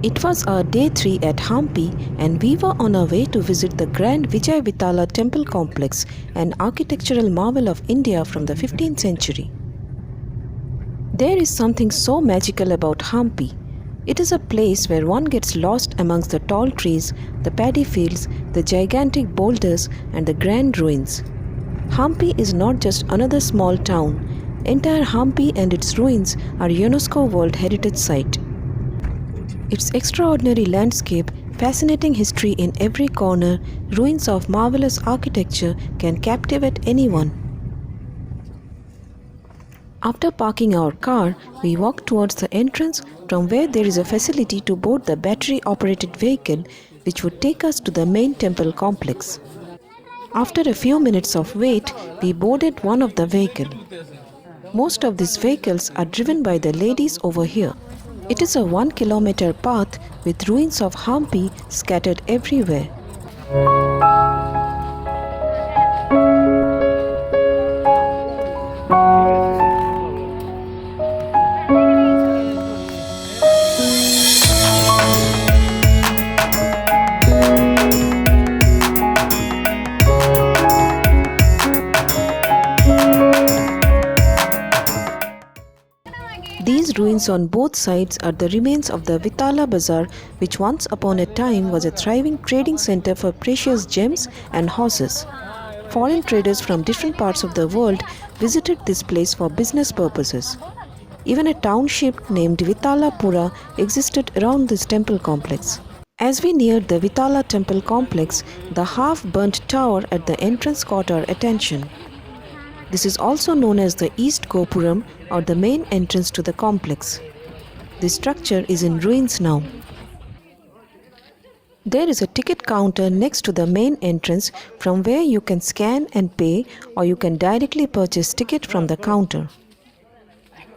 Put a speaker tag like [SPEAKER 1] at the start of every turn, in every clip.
[SPEAKER 1] It was our day 3 at Hampi and we were on our way to visit the grand Vijaya Vitthala Temple complex, an architectural marvel of India from the 15th century. There is something so magical about Hampi. It is a place where one gets lost amongst the tall trees, the paddy fields, the gigantic boulders and the grand ruins. Hampi is not just another small town. Entire Hampi and its ruins are UNESCO World Heritage Site. Its extraordinary landscape, fascinating history in every corner, ruins of marvelous architecture can captivate anyone. After parking our car, we walked towards the entrance from where there is a facility to board the battery-operated vehicle which would take us to the main temple complex. After a few minutes of wait, we boarded one of the vehicles. Most of these vehicles are driven by the ladies over here. It is a 1 kilometer path with ruins of Hampi scattered everywhere. These ruins on both sides are the remains of the Vittala Bazaar, which once upon a time was a thriving trading center for precious gems and horses. Foreign traders from different parts of the world visited this place for business purposes. Even a township named Vittala existed around this temple complex. As we neared the Vittala Temple complex, the half-burnt tower at the entrance caught our attention. This is also known as the East Gopuram or the main entrance to the complex. This structure is in ruins now. There is a ticket counter next to the main entrance from where you can scan and pay, or you can directly purchase ticket from the counter.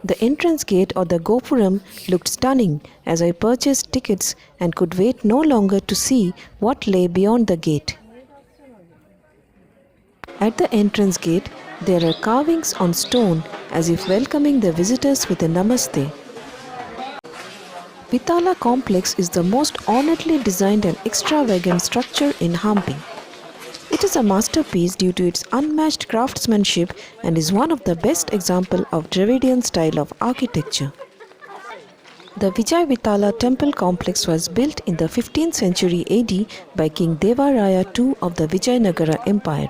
[SPEAKER 1] The entrance gate or the Gopuram looked stunning as I purchased tickets and could wait no longer to see what lay beyond the gate. At the entrance gate, there are carvings on stone as if welcoming the visitors with a namaste. Vittala complex is the most ornately designed and extravagant structure in Hampi. It is a masterpiece due to its unmatched craftsmanship and is one of the best examples of Dravidian style of architecture. The VijayVittala Temple complex was built in the 15th century AD by King Devaraya II of the Vijayanagara Empire.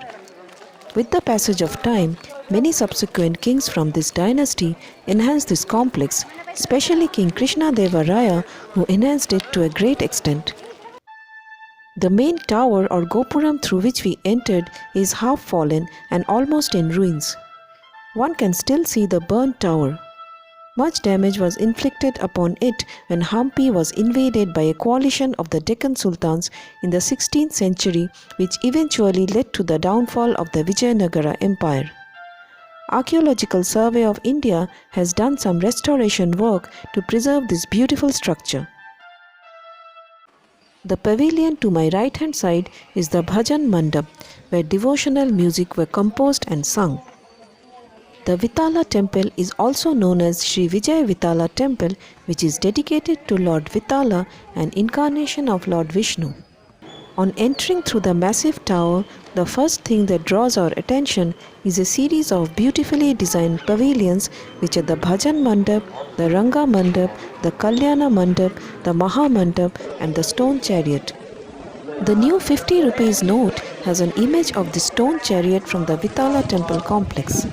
[SPEAKER 1] With the passage of time, many subsequent kings from this dynasty enhanced this complex, especially King Krishnadevaraya, who enhanced it to a great extent. The main tower or Gopuram through which we entered is half fallen and almost in ruins. One can still see the burnt tower. Much damage was inflicted upon it when Hampi was invaded by a coalition of the Deccan Sultans in the 16th century, which eventually led to the downfall of the Vijayanagara Empire. Archaeological Survey of India has done some restoration work to preserve this beautiful structure. The pavilion to my right hand side is the Bhajan Mandap, where devotional music were composed and sung. The Vittala Temple is also known as Shri Vijaya Vitthala Temple, which is dedicated to Lord Vitthala, an incarnation of Lord Vishnu. On entering through the massive tower, the first thing that draws our attention is a series of beautifully designed pavilions, which are the Bhajan Mandap, the Ranga Mandap, the Kalyana Mandap, the Maha Mantap and the Stone Chariot. The new 50 rupees note has an image of the Stone Chariot from the Vittala Temple complex.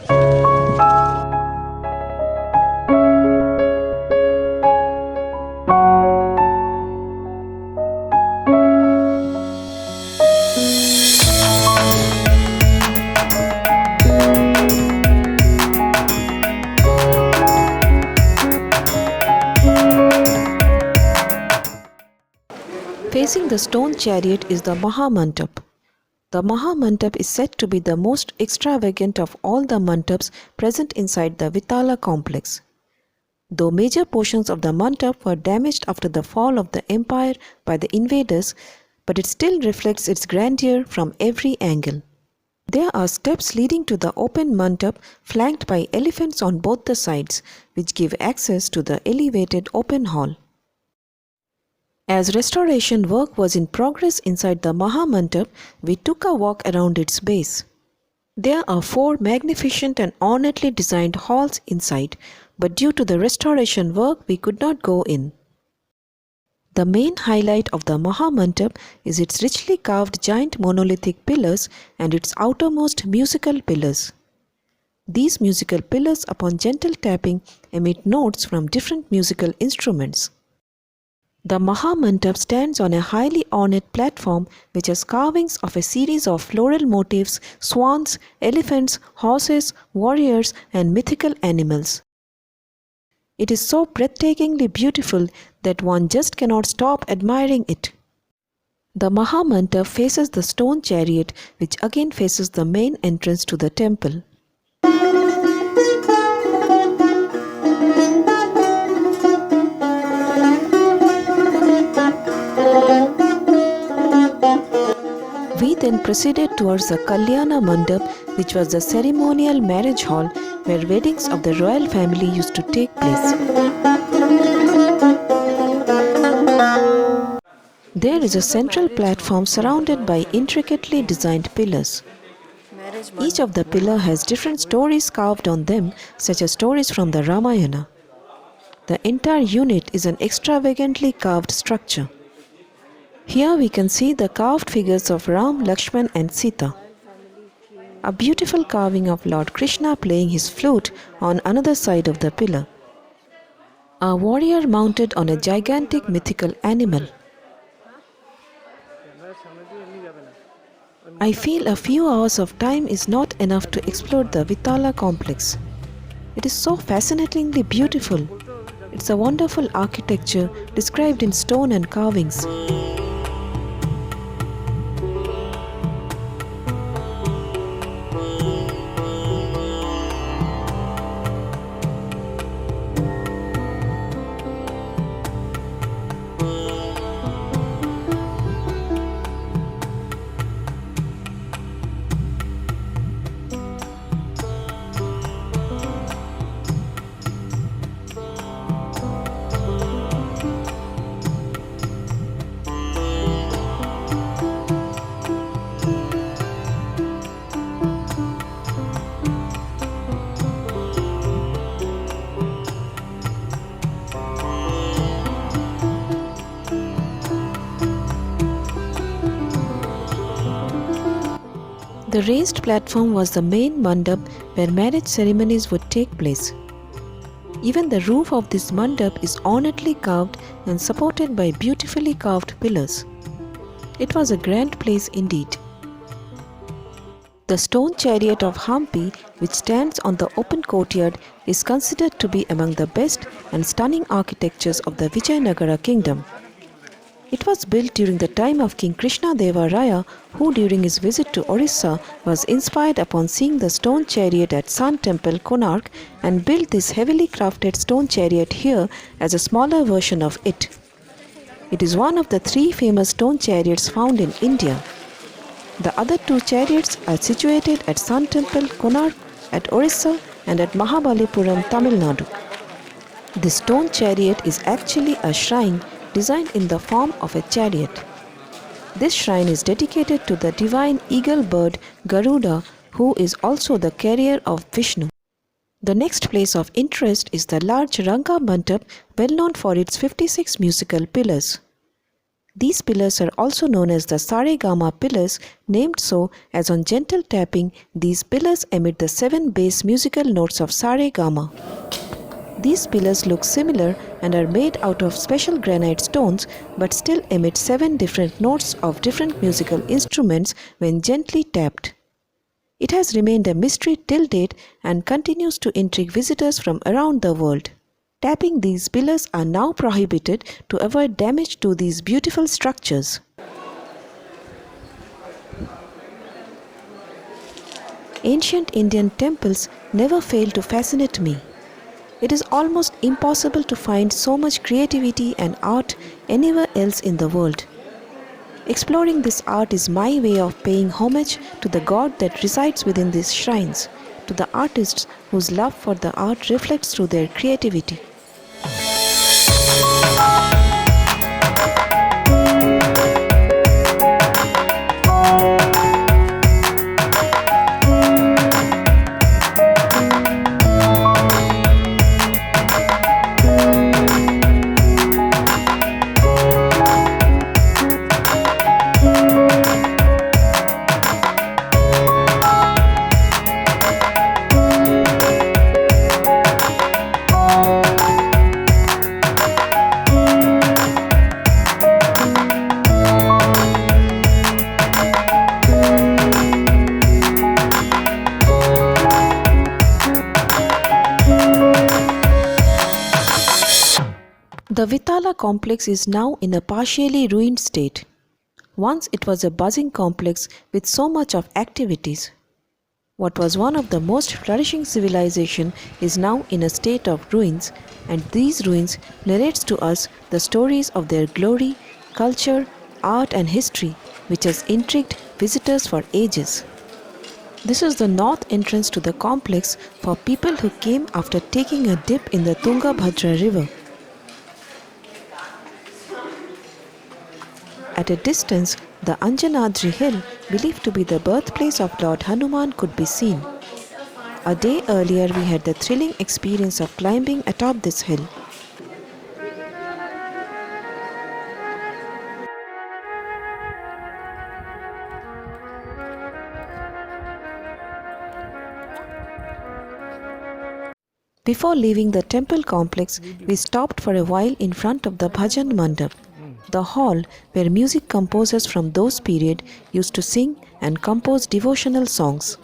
[SPEAKER 1] Facing the Stone Chariot is the Maha Mantap. The Maha Mantap is said to be the most extravagant of all the mantaps present inside the Vittala complex. Though major portions of the Mantap were damaged after the fall of the empire by the invaders, but it still reflects its grandeur from every angle. There are steps leading to the open Mantap flanked by elephants on both the sides, which give access to the elevated open hall. As restoration work was in progress inside the Maha Mantap, we took a walk around its base. There are 4 magnificent and ornately designed halls inside, but due to the restoration work we could not go in. The main highlight of the Maha Mantap is its richly carved giant monolithic pillars and its outermost musical pillars. These musical pillars, upon gentle tapping, emit notes from different musical instruments. The Maha Mantap stands on a highly ornate platform which has carvings of a series of floral motifs, swans, elephants, horses, warriors, and mythical animals. It is so breathtakingly beautiful that one just cannot stop admiring it. The Maha Mantap faces the Stone Chariot, which again faces the main entrance to the temple. We then proceeded towards the Kalyana Mandap, which was the ceremonial marriage hall where weddings of the royal family used to take place. There is a central platform surrounded by intricately designed pillars. Each of the pillars has different stories carved on them, such as stories from the Ramayana. The entire unit is an extravagantly carved structure. Here we can see the carved figures of Ram, Lakshman and Sita. A beautiful carving of Lord Krishna playing his flute on another side of the pillar. A warrior mounted on a gigantic mythical animal. I feel a few hours of time is not enough to explore the Vittala complex. It is so fascinatingly beautiful. It's a wonderful architecture described in stone and carvings. The raised platform was the main mandap where marriage ceremonies would take place. Even the roof of this mandap is ornately carved and supported by beautifully carved pillars. It was a grand place indeed. The Stone Chariot of Hampi, which stands on the open courtyard, is considered to be among the best and stunning architectures of the Vijayanagara kingdom. It was built during the time of King Krishnadevaraya, who during his visit to Orissa was inspired upon seeing the stone chariot at Sun Temple, Konark, and built this heavily crafted stone chariot here as a smaller version of it. It is one of the 3 famous stone chariots found in India. The other 2 chariots are situated at Sun Temple, Konark, at Orissa, and at Mahabalipuram, Tamil Nadu. This stone chariot is actually a shrine designed in the form of a chariot. This shrine is dedicated to the divine eagle bird Garuda, who is also the carrier of Vishnu. The next place of interest is the large Ranga Mantap, well known for its 56 musical pillars. These pillars are also known as the Saregama pillars, named so as on gentle tapping, these pillars emit the 7 bass musical notes of Saregama. These pillars look similar and are made out of special granite stones but still emit 7 different notes of different musical instruments when gently tapped. It has remained a mystery till date and continues to intrigue visitors from around the world. Tapping these pillars are now prohibited to avoid damage to these beautiful structures. Ancient Indian temples never fail to fascinate me. It is almost impossible to find so much creativity and art anywhere else in the world. Exploring this art is my way of paying homage to the God that resides within these shrines, to the artists whose love for the art reflects through their creativity. The Vittala complex is now in a partially ruined state. Once it was a buzzing complex with so much of activities. What was one of the most flourishing civilization is now in a state of ruins, and these ruins narrates to us the stories of their glory, culture, art and history, which has intrigued visitors for ages. This is the north entrance to the complex for people who came after taking a dip in the Tungabhadra river. At a distance, the Anjanadri Hill, believed to be the birthplace of Lord Hanuman, could be seen. A day earlier, we had the thrilling experience of climbing atop this hill. Before leaving the temple complex, we stopped for a while in front of the Bhajan Mandap, the hall where music composers from those period used to sing and compose devotional songs.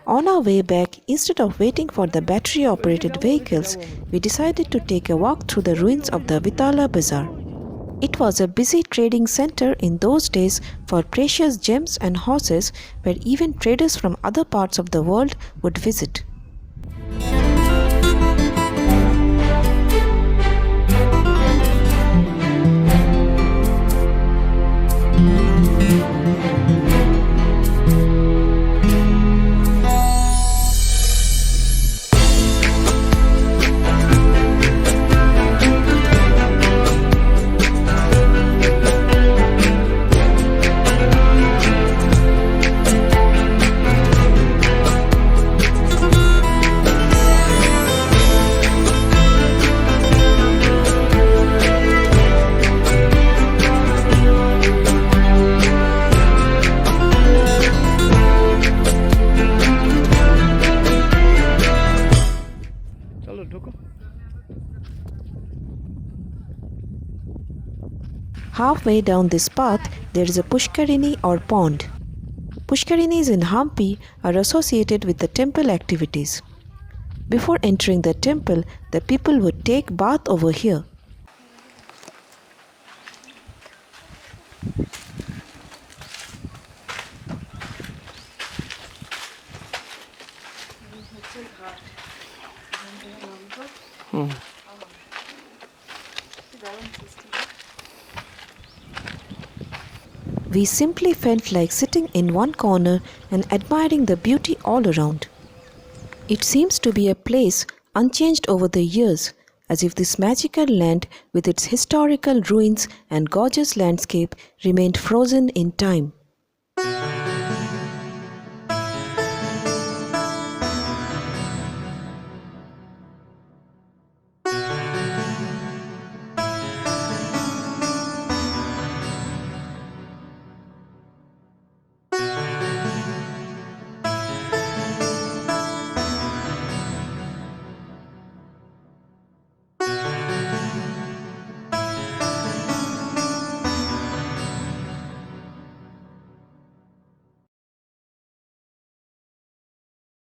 [SPEAKER 1] On our way back, instead of waiting for the battery-operated vehicles, we decided to take a walk through the ruins of the Vittala Bazaar. It was a busy trading center in those days for precious gems and horses where even traders from other parts of the world would visit. Halfway down this path, there is a Pushkarini or pond. Pushkarinis in Hampi are associated with the temple activities. Before entering the temple, the people would take bath over here. We simply felt like sitting in one corner and admiring the beauty all around. It seems to be a place unchanged over the years, as if this magical land with its historical ruins and gorgeous landscape remained frozen in time.